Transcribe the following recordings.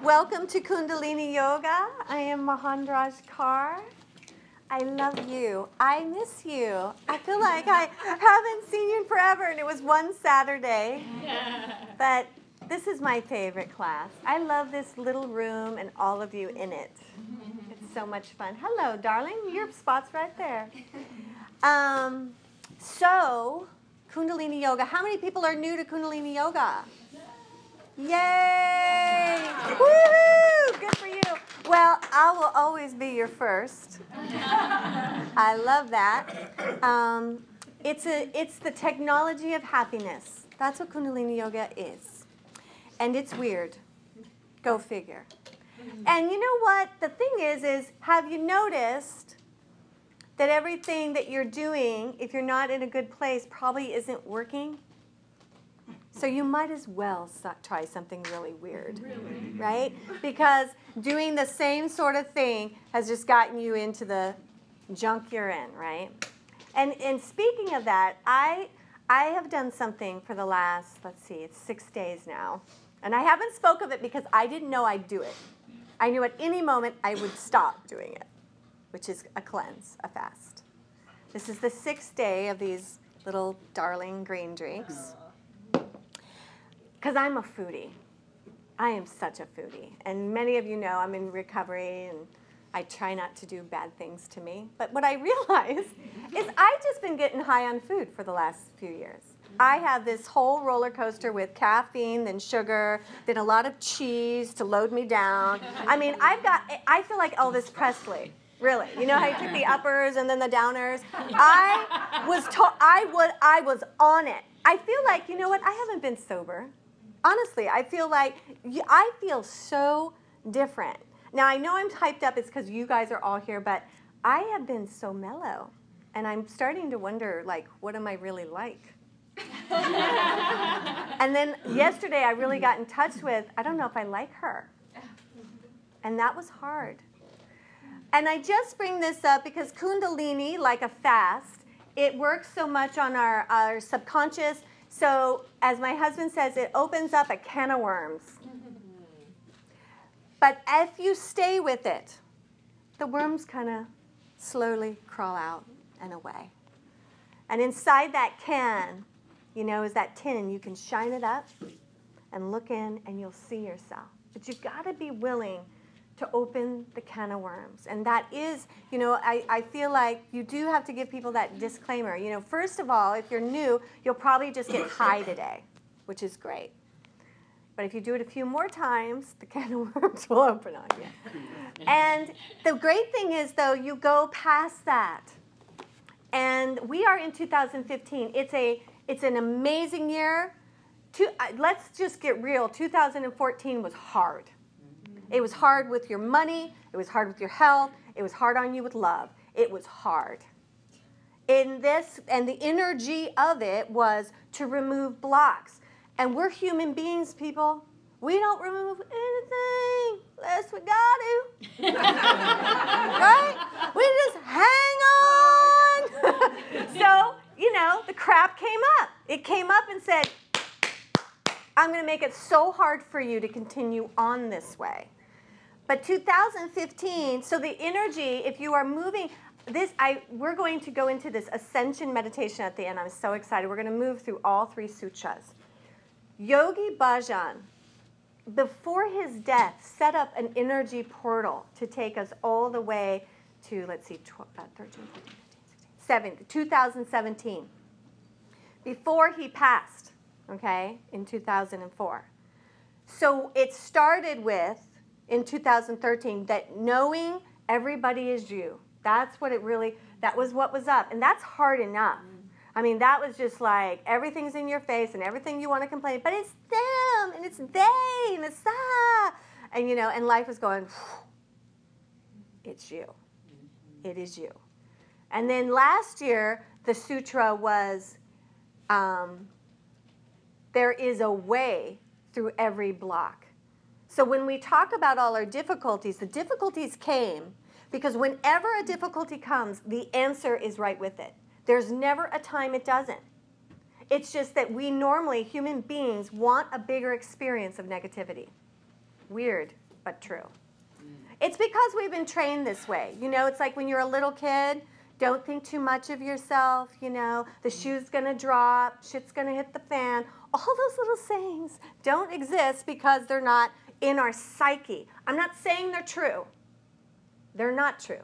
Welcome to Kundalini Yoga. I am Mahandraj Kaur. I love you. I miss you. I feel like I haven't seen you in forever, and it was one Saturday. But this is my favorite class. I love this little room and all of you in it. It's so much fun. Hello, darling. Your spot's right there. So, Kundalini Yoga. How many people are new to Kundalini Yoga? Yay! Woohoo! Good for you. Well, I will always be your first. I love that. It's the technology of happiness. That's what Kundalini Yoga is. And it's weird. Go figure. And you know what? The thing is have you noticed that everything that you're doing, if you're not in a good place, probably isn't working? So you might as well try something really weird, right? Because doing the same sort of thing has just gotten you into the junk you're in, right? And speaking of that, I have done something for the last, it's 6 days now. And I haven't spoke of it because I didn't know I'd do it. I knew at any moment I would stop doing it, which is a cleanse, a fast. This is the 6th day of these little darling green drinks. Because I'm a foodie. I am such a foodie. And many of you know I'm in recovery and I try not to do bad things to me. But what I realize is I've just been getting high on food for the last few years. I have this whole roller coaster with caffeine, then sugar, then a lot of cheese to load me down. I mean, I feel like Elvis Presley. Really. You know how you took the uppers and then the downers? I was on it. I feel like, you know what, I haven't been sober. Honestly, I feel so different. Now, I know I'm hyped up. It's because you guys are all here, but I have been so mellow. And I'm starting to wonder, like, what am I really like? And then yesterday, I really got in touch with, I don't know if I like her. And that was hard. And I just bring this up because Kundalini, like a fast, it works so much on our subconscious. So, as my husband says, it opens up a can of worms. But if you stay with it, the worms kind of slowly crawl out and away. And inside that can, is that tin. You can shine it up and look in and you'll see yourself. But you've got to be willing to open the can of worms. And that is, I feel like you do have to give people that disclaimer. First of all, if you're new, you'll probably just get high today, which is great. But if you do it a few more times, the can of worms will open on you. And the great thing is, though, you go past that. And we are in 2015. It's an amazing year. Let's just get real. 2014 was hard. It was hard with your money. It was hard with your health. It was hard on you with love. It was hard. And the energy of it was to remove blocks. And we're human beings, people. We don't remove anything unless we got to. Right? We just hang on. So, the crap came up. It came up and said, I'm going to make it so hard for you to continue on this way. But 2015, so the energy, if you are moving, we're going to go into this ascension meditation at the end. I'm so excited. We're going to move through all 3 sutras. Yogi Bhajan, before his death, set up an energy portal to take us all the way to, 2017. Before he passed, okay, in 2004. So it started with, in 2013, that knowing everybody is you. That was what was up. And that's hard enough. I mean, that was just like everything's in your face and everything you want to complain, but it's them and it's they and it's that. And, and life is going, it's you. It is you. And then last year, the sutra was, there is a way through every block. So when we talk about all our difficulties, the difficulties came because whenever a difficulty comes, the answer is right with it. There's never a time it doesn't. It's just that we normally, human beings, want a bigger experience of negativity. Weird. but true. It's because we've been trained this way. You know, it's like when you're a little kid, don't think too much of yourself, you know, the shoe's going to drop, shit's going to hit the fan. All those little sayings don't exist because they're not in our psyche. I'm not saying they're true. They're not true.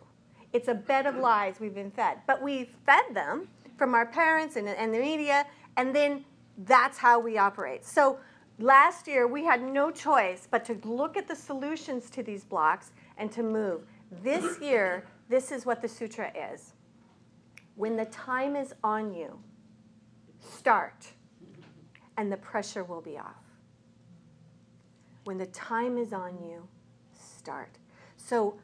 It's a bed of lies we've been fed. But we've fed them from our parents and the media, and then that's how we operate. So last year, we had no choice but to look at the solutions to these blocks and to move. This year, this is what the sutra is. When the time is on you, start, and the pressure will be off. When the time is on you, start. So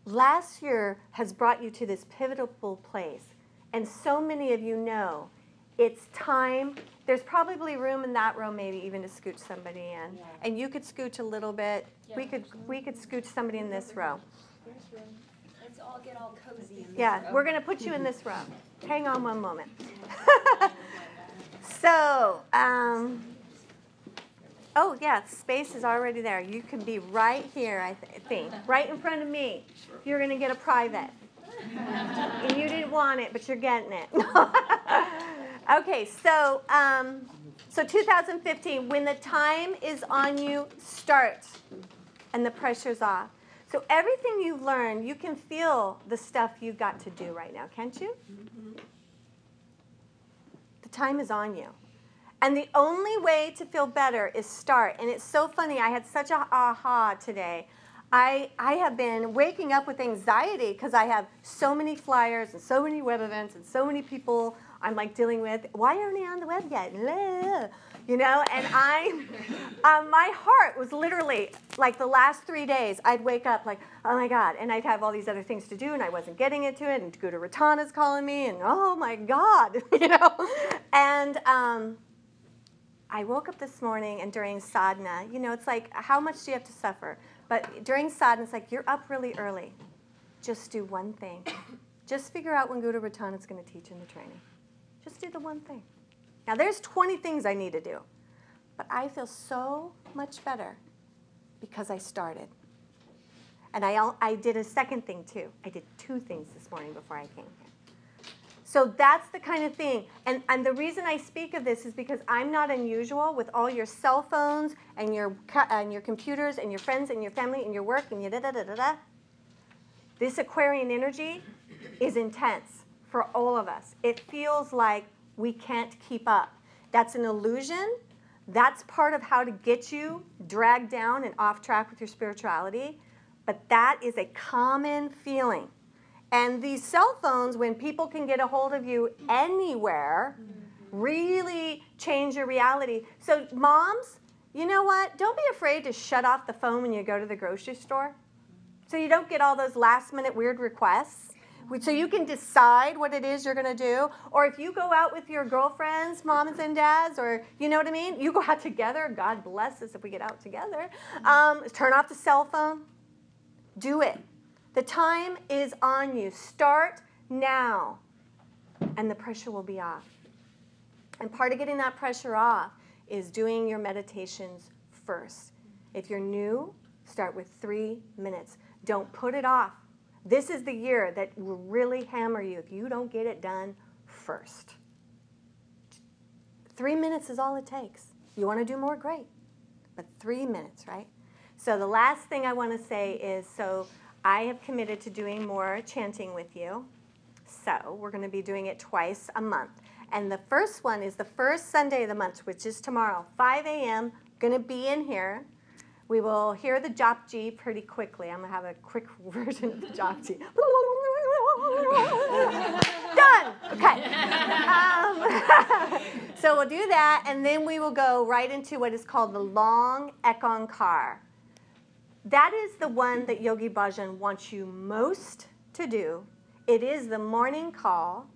last year has brought you to this pivotal place, and so many of you know it's time. There's probably room in that row, maybe even to scooch somebody in, Yeah. and you could scooch a little bit. Yeah. We could scooch somebody in this row. Let's all get all cozy in this Yeah, row. we're going to put you in this row. Hang on one moment. So, oh yeah, space is already there. You can be right here, I think, right in front of me. You're going to get a private. And you didn't want it, but you're getting it. Okay, so 2015, when the time is on you, start, and the pressure's off. So everything you've learned, you can feel the stuff you've got to do right now, can't you? The time is on you. And the only way to feel better is start. And it's so funny, I had such a aha today. I have been waking up with anxiety because I have so many flyers and so many web events and so many people I'm like dealing with. Why aren't they on the web yet? You know, and my heart was literally like the last 3 days, I'd wake up like, oh my God, and I'd have all these other things to do and I wasn't getting into it, and Guru Ratana's calling me, and oh my God, you know. And I woke up this morning, and during sadhana, you know, it's like, how much do you have to suffer? But during sadhana, it's like, you're up really early. Just do one thing. Just figure out when Guru Ratana's going to teach in the training. Just do the one thing. Now, there's 20 things I need to do. But I feel so much better because I started. And I did a second thing, too. I did 2 things this morning before I came here. So that's the kind of thing. And the reason I speak of this is because I'm not unusual with all your cell phones and your computers and your friends and your family and your work and your da-da-da-da-da. This Aquarian energy is intense for all of us. It feels like we can't keep up. That's an illusion. That's part of how to get you dragged down and off track with your spirituality. But that is a common feeling. And these cell phones, when people can get a hold of you anywhere, really change your reality. So moms, you know what? Don't be afraid to shut off the phone when you go to the grocery store. So you don't get all those last-minute weird requests. So you can decide what it is you're going to do. Or if you go out with your girlfriends, moms and dads, or you know what I mean? You go out together. God bless us if we get out together. Turn off the cell phone. Do it. The time is on you. Start now, and the pressure will be off. And part of getting that pressure off is doing your meditations first. If you're new, start with 3 minutes. Don't put it off. This is the year that will really hammer you if you don't get it done first. 3 minutes is all it takes. You want to do more? Great. But 3 minutes, right? So the last thing I want to say is, I have committed to doing more chanting with you. So we're going to be doing it twice a month. And the first one is the first Sunday of the month, which is tomorrow, 5 a.m. Going to be in here. We will hear the Japji pretty quickly. I'm going to have a quick version of the Japji. Done. Okay. So we'll do that, and then we will go right into what is called the long Ekankar. That is the one that Yogi Bhajan wants you most to do. It is the morning call.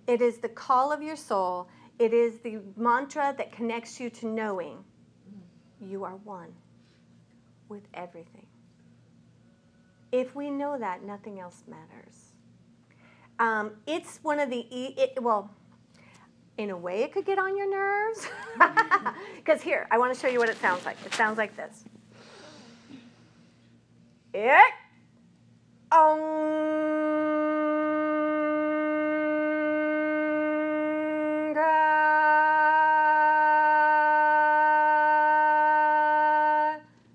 It is the call of your soul. It is the mantra that connects you to knowing you are one with everything. If we know that, nothing else matters. It's one of the, well, in a way it could get on your nerves. Because here, I want to show you what it sounds like. It sounds like this. it.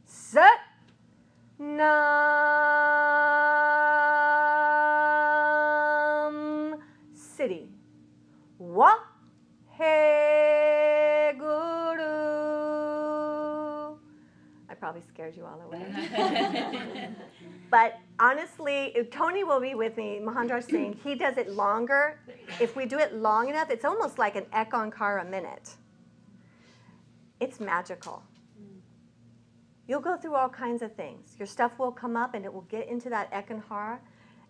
Sat Nam City. Wa He Guru. I probably scared you all away. But honestly, if Tony will be with me, Mahandraj Singh, he does it longer. If we do it long enough, it's almost like an ekankara minute. It's magical. You'll go through all kinds of things. Your stuff will come up and it will get into that ekankara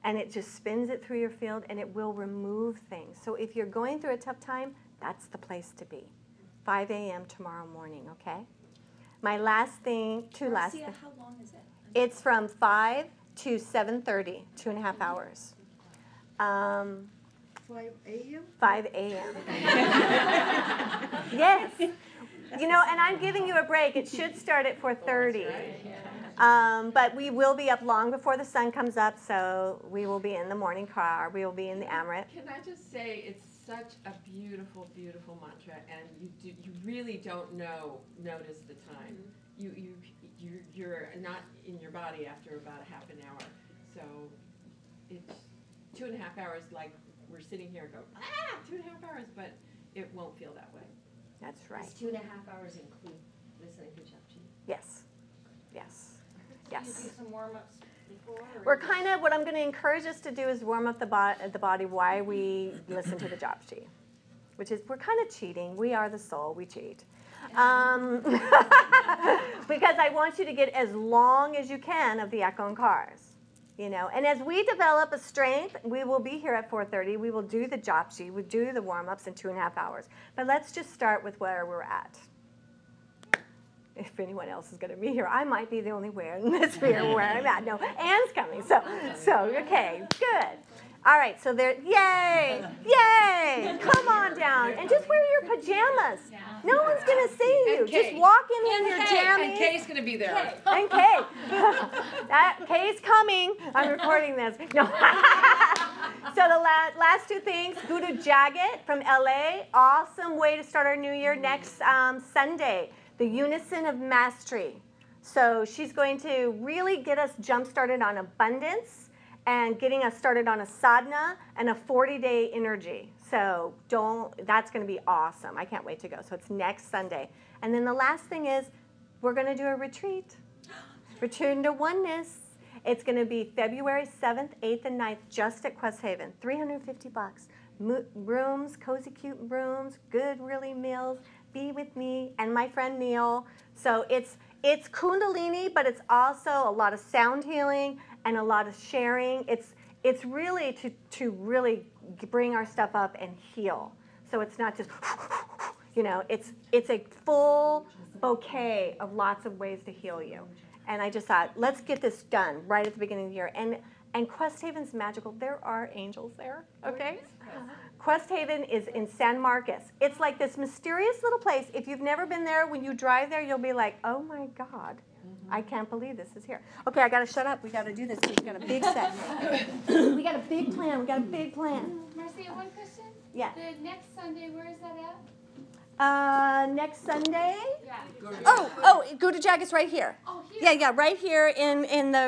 and it just spins it through your field and it will remove things. So if you're going through a tough time, that's the place to be. 5 a.m. tomorrow morning, okay? My last thing, last things. How long is it? It's from 5 to 7:30, 2.5 hours. 5 a.m.? 5 a.m. Yes. You know, and I'm giving you a break. It should start at 4:30. But we will be up long before the sun comes up, so we will be in the morning car. We will be in the Amrit. Can I just say it's such a beautiful, beautiful mantra, and you really don't notice the time. You're not in your body after about a half an hour, so it's 2.5 hours. Like we're sitting here, and go 2.5 hours, but it won't feel that way. That's right. Does 2.5 hours include listening to Japji? Yes. Yes. Yes. Do you do some warm-ups before? We're kind of, what I'm going to encourage us to do is warm up the body while we listen to the Japji, which is, we're kind of cheating. We are the soul. We cheat. Because I want you to get as long as you can of the ekankars. You know, and as we develop a strength, we will be here at 4:30. We will do the Japji. We do the warm-ups in 2.5 hours. But let's just start with where we're at. If anyone else is going to be here, I might be the only one in this sphere where I'm at. No, Anne's coming. So okay, good. All right, so there, yay, yay, come on down. And just wear your pajamas. No one's going to see you. Just walk in your jammies. And Kay's going to be there. And Kay. Kay's coming. I'm recording this. No. So the last two things, Guru Jagat from LA. Awesome way to start our new year. Next Sunday, the Unison of Mastery. So she's going to really get us jump-started on abundance and getting us started on a sadhana and a 40-day energy. So that's going to be awesome. I can't wait to go. So it's next Sunday. And then the last thing is we're going to do a retreat. Return to Oneness. It's going to be February 7th, 8th, and 9th just at Quest Haven. $350. Rooms, cozy, cute rooms, good, really meals. Be with me and my friend Neil. So it's Kundalini, but it's also a lot of sound healing and a lot of sharing. It's really to really bring our stuff up and heal. So it's not just, you know, it's a full bouquet of lots of ways to heal you. And I just thought, let's get this done right at the beginning of the year. And Quest Haven's magical. There are angels there, okay? Quest Haven is in San Marcos. It's like this mysterious little place. If you've never been there, when you drive there, you'll be like, oh my God, I can't believe this is here. Okay, I got to shut up. We got to do this. We've got a big set. We got a big plan. We got a big plan. Marcia, one question? Yeah. The next Sunday, where is that at? Next Sunday? Yeah. Oh, Guru Jagat's right here. Oh, here. Yeah, right here in the